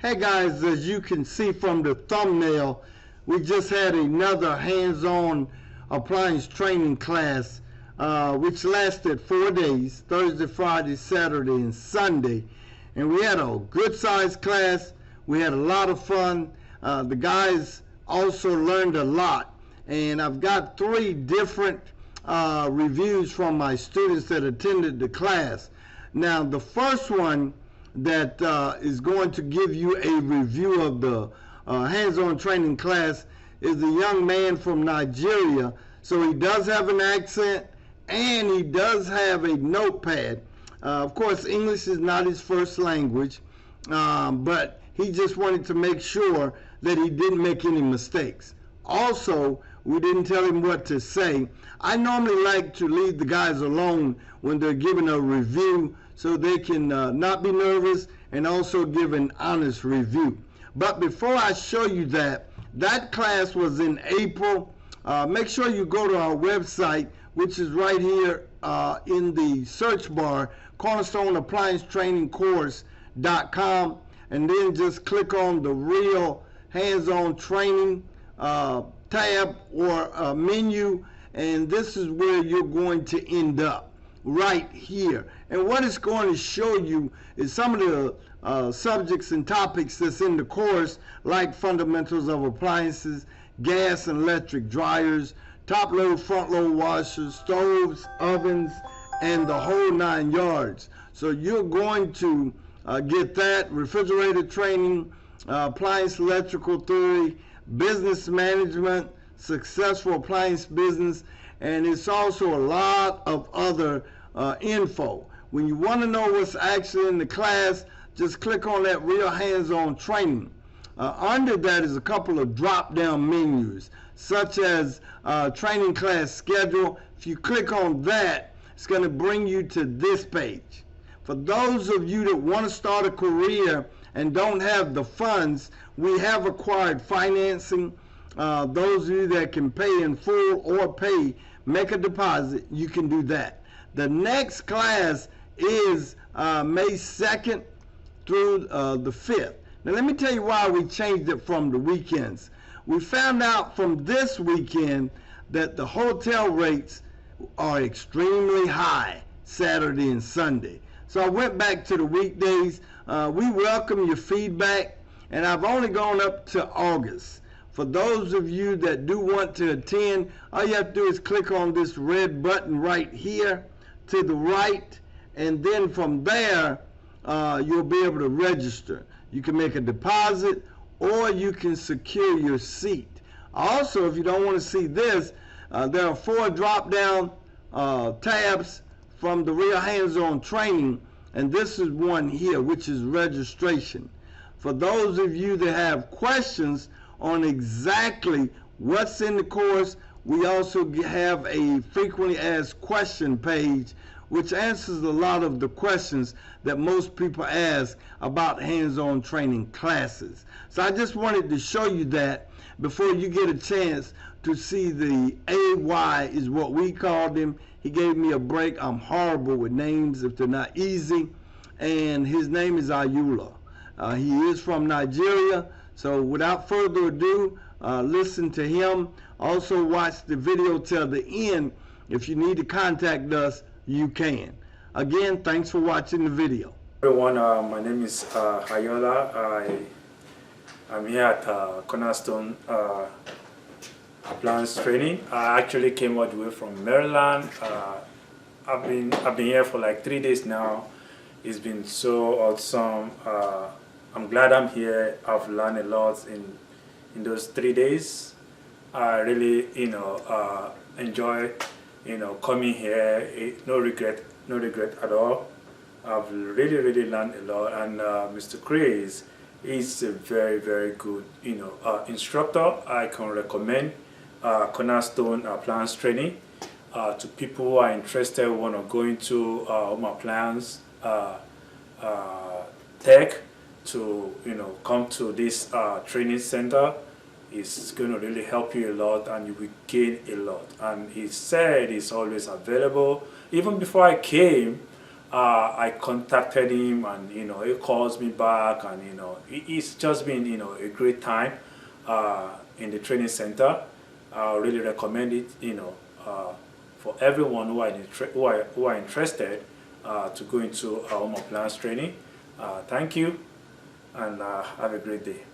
Hey guys, as you can see from the thumbnail, we just had another hands-on appliance training class which lasted 4 days, Thursday, Friday, Saturday, and Sunday. And we had a good sized class. We had a lot of fun. The guys also learned a lot. And I've got 3 different reviews from my students that attended the class. Now, the first one that is going to give you a review of the hands-on training class is a young man from Nigeria. So he does have an accent and he does have a notepad. Of course, English is not his first language, but he just wanted to make sure that he didn't make any mistakes. Also, we didn't tell him what to say. I normally like to leave the guys alone when they're giving a review so they can not be nervous and also give an honest review. But before I show you that class was in April. Make sure you go to our website, which is right here in the search bar, cornerstoneappliancetrainingcourse.com, and then just click on the real hands-on training tab or menu, and this is where you're going to end up, right here. And what it's going to show you is some of the subjects and topics that's in the course, like fundamentals of appliances, gas and electric dryers, top load, front load washers, stoves, ovens, and the whole 9 yards. So you're going to get that, refrigerator training, appliance electrical theory, business management, successful appliance business, and it's also a lot of other info. When you want to know what's actually in the class, just click on that real hands-on training. Under that is a couple of drop-down menus, such as training class schedule. If you click on that, it's going to bring you to this page. For those of you that want to start a career and don't have the funds, we have acquired financing. Those of you that can pay in full or make a deposit, you can do that. The next class is May 2nd through the 5th. Now let me tell you why we changed it from the weekends. We found out from this weekend that the hotel rates are extremely high Saturday and Sunday. So I went back to the weekdays. We welcome your feedback, and I've only gone up to August. For those of you that do want to attend, all you have to do is click on this red button right here to the right, and then from there you'll be able to register. You can make a deposit or you can secure your seat. Also, if you don't want to see this, there are 4 drop-down tabs from the real hands-on training, and this is one here, which is registration. For those of you that have questions on exactly what's in the course, we also have a frequently asked question page which answers a lot of the questions that most people ask about hands-on training classes. So I just wanted to show you that before you get a chance to see the AY is what we called him. He gave me a break. I'm horrible with names if they're not easy. And his name is Ayula. He is from Nigeria. So without further ado, listen to him. Also watch the video till the end. If you need to contact us, you can. Again, thanks for watching the video. Everyone, my name is Ayola. I'm here at Cornerstone Appliance Training. I actually came all the way from Maryland. I've been here for like 3 days now. It's been so awesome. I'm glad I'm here. I've learned a lot in those 3 days. I really, enjoy, coming here. No regret at all. I've really learned a lot. And Mr. Chris is a very good, instructor. I can recommend Cornerstone Appliance Training to people who are interested, who want to go into home appliance tech, to come to this training center. It's going to really help you a lot, and you will gain a lot. And he said it's always available. Even before I came, I contacted him, and you know, he calls me back, and you know, it's just been, you know, a great time in the training center. I really recommend it, you know, for everyone who are interested to go into home appliance training. Thank you, and have a great day.